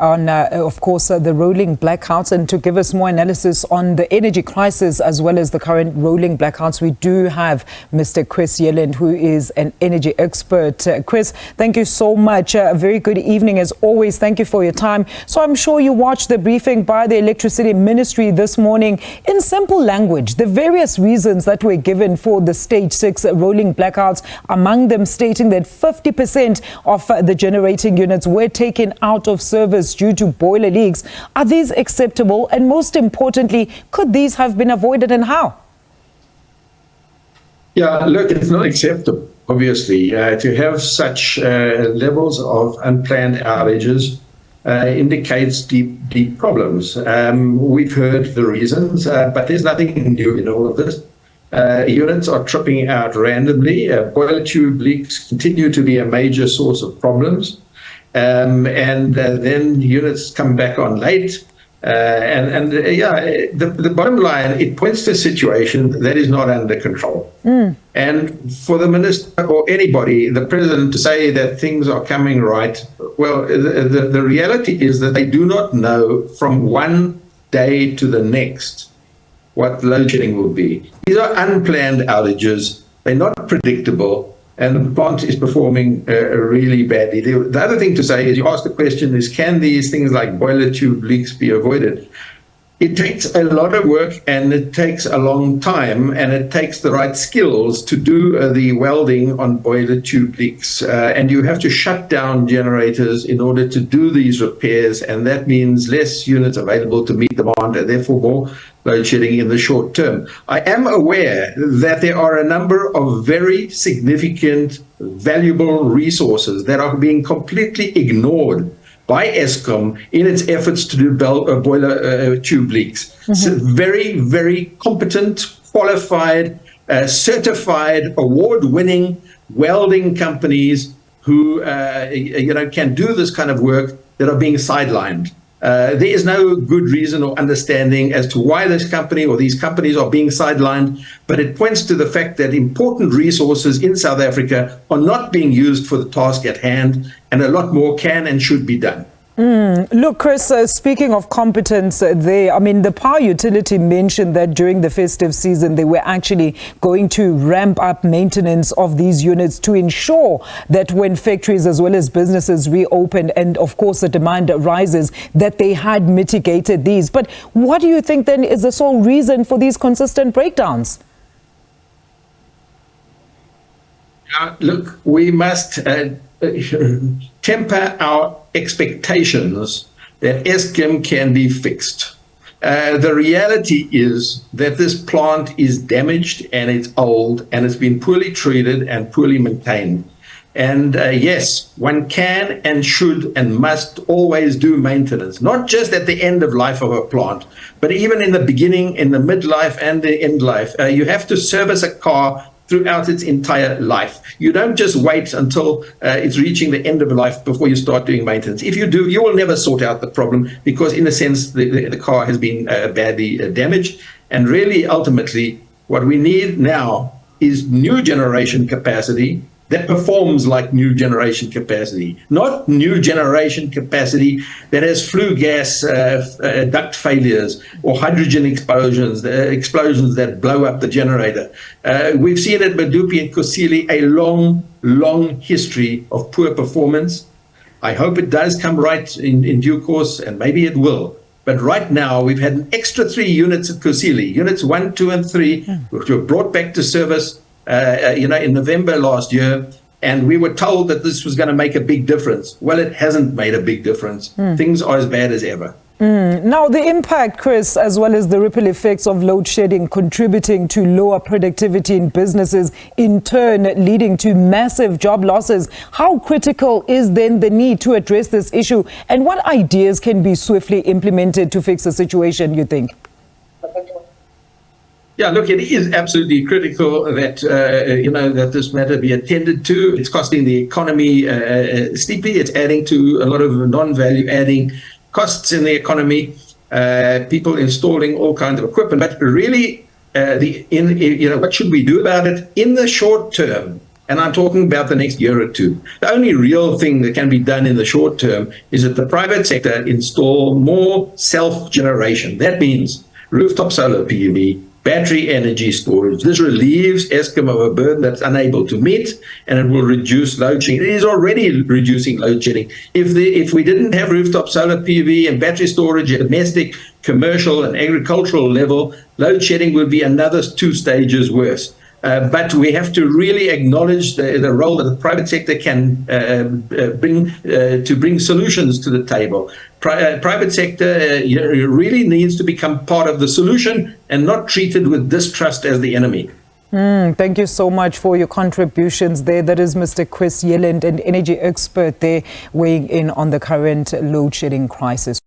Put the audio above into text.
on, of course, the rolling blackouts, and to give us more analysis on the energy crisis as well as the current rolling blackouts, we do have Mr. Chris Yelland, who is an energy expert. Chris, thank you so much. A very good evening as always. Thank you for your time. So I'm sure you watched the briefing by the Electricity Ministry this morning. In simple language, the various reasons that were given for the stage 6 rolling blackouts, among them stating that 50% of the generating units were taken out of service due to boiler leaks. Are these acceptable? And most importantly, could these have been avoided, and how? Yeah, look, it's not acceptable, obviously, to have such levels of unplanned outages. Indicates deep problems. We've heard the reasons, but there's nothing new in all of this. Units are tripping out randomly. Boiler tube leaks continue to be a major source of problems. And then units come back on late. The bottom line, it points to a situation that is not under control. And for the minister or anybody, the president, to say that things are coming right, well, the reality is that they do not know from one day to the next what load shedding will be. These are unplanned outages. They're not predictable. And the plant is performing really badly. The other thing to say is, you asked the question, is can these things like boiler tube leaks be avoided? It takes a lot of work, and it takes a long time, and it takes the right skills to do the welding on boiler tube leaks. And you have to shut down generators in order to do these repairs, and that means less units available to meet demand, and therefore more load shedding in the short term. I am aware that there are a number of very significant, valuable resources that are being completely ignored by Eskom in its efforts to do boiler tube leaks. So very, very competent, qualified, certified, award-winning welding companies who can do this kind of work that are being sidelined. There is no good reason or understanding as to why this company or these companies are being sidelined, but it points to the fact that important resources in South Africa are not being used for the task at hand, and a lot more can and should be done. Look, Chris, speaking of competence there, I mean, the power utility mentioned that during the festive season, they were actually going to ramp up maintenance of these units to ensure that when factories as well as businesses reopen and, of course, the demand rises, that they had mitigated these. But what do you think then is the sole reason for these consistent breakdowns? Look, we must temper our expectations that Eskom can be fixed. The reality is that this plant is damaged, and it's old, and it's been poorly treated and poorly maintained. And yes, one can and should and must always do maintenance, not just at the end of life of a plant, but even in the beginning, in the midlife and the end life. You have to service a car throughout its entire life. You don't just wait until it's reaching the end of life before you start doing maintenance. If you do, you will never sort out the problem, because in a sense, the car has been badly damaged. And really, ultimately, what we need now is new generation capacity that performs like new generation capacity, not new generation capacity that has flue gas duct failures or hydrogen explosions that blow up the generator. We've seen at Medupi and Kusile a long history of poor performance. I hope it does come right in due course, and maybe it will. But right now, we've had an extra 3 units at Kusile, units 1, 2, and 3, which were brought back to service in November last year, and we were told that this was going to make a big difference. Well, it hasn't made a big difference. Things are as bad as ever. Now, the impact, Chris, as well as the ripple effects of load shedding contributing to lower productivity in businesses, in turn leading to massive job losses. How critical is then the need to address this issue, and what ideas can be swiftly implemented to fix the situation, you think? Yeah, look, it is absolutely critical that that this matter be attended to. It's costing the economy steeply. It's adding to a lot of non-value adding costs in the economy. People installing all kinds of equipment, but really, what should we do about it in the short term? And I'm talking about the next year or two. The only real thing that can be done in the short term is that the private sector install more self-generation. That means rooftop solar PV, battery energy storage. This relieves Eskom of a burden that's unable to meet, and it will reduce load shedding. It is already reducing load shedding. If we didn't have rooftop solar PV and battery storage at domestic, commercial, and agricultural level, load shedding would be another 2 stages worse. But we have to really acknowledge the role that the private sector can bring solutions to the table. Private sector really needs to become part of the solution and not treated with distrust as the enemy. Thank you so much for your contributions there. That is Mr. Chris Yelland, an energy expert there, weighing in on the current load shedding crisis.